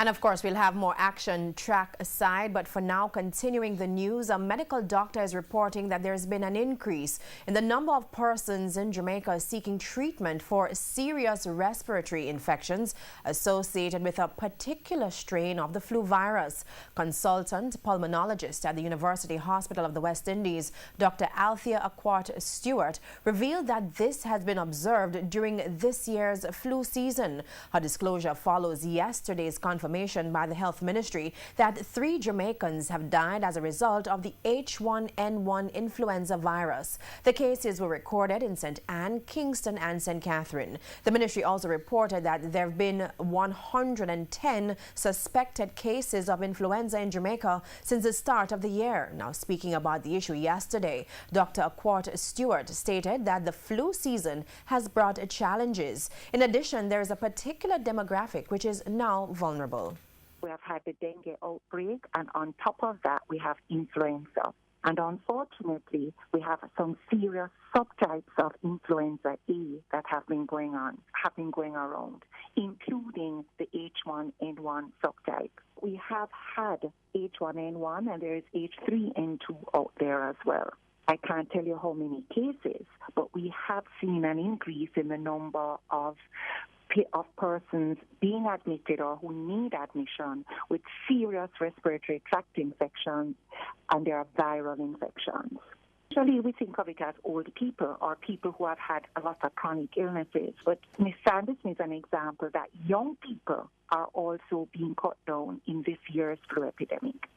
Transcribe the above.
And of course, we'll have more action track aside, but for now, continuing the news, a medical doctor is reporting that there's been an increase in the number of persons in Jamaica seeking treatment for serious respiratory infections associated with a particular strain of the flu virus. Consultant pulmonologist at the University Hospital of the West Indies, Dr. Althea Akwart Stewart, revealed that this has been observed during this year's flu season. Her disclosure follows yesterday's confirmation by the Health Ministry that 3 Jamaicans have died as a result of the H1N1 influenza virus. The cases were recorded in St. Ann, Kingston and St. Catherine. The ministry also reported that there have been 110 suspected cases of influenza in Jamaica since the start of the year. Now, speaking about the issue yesterday, Dr. Akwart Stewart stated that the flu season has brought challenges. In addition, there is a particular demographic which is now vulnerable. We have had the dengue outbreak, and on top of that, we have influenza. And unfortunately, we have some serious subtypes of influenza A that have been going around, including the H1N1 subtype. We have had H1N1 and there is H3N2 out there as well. I can't tell you how many cases, but we have seen an increase in the number of persons being admitted or who need admission with serious respiratory tract infections, and there are viral infections. Usually we think of it as old people or people who have had a lot of chronic illnesses, but Ms. Sanderson is an example that young people are also being cut down in this year's flu epidemic.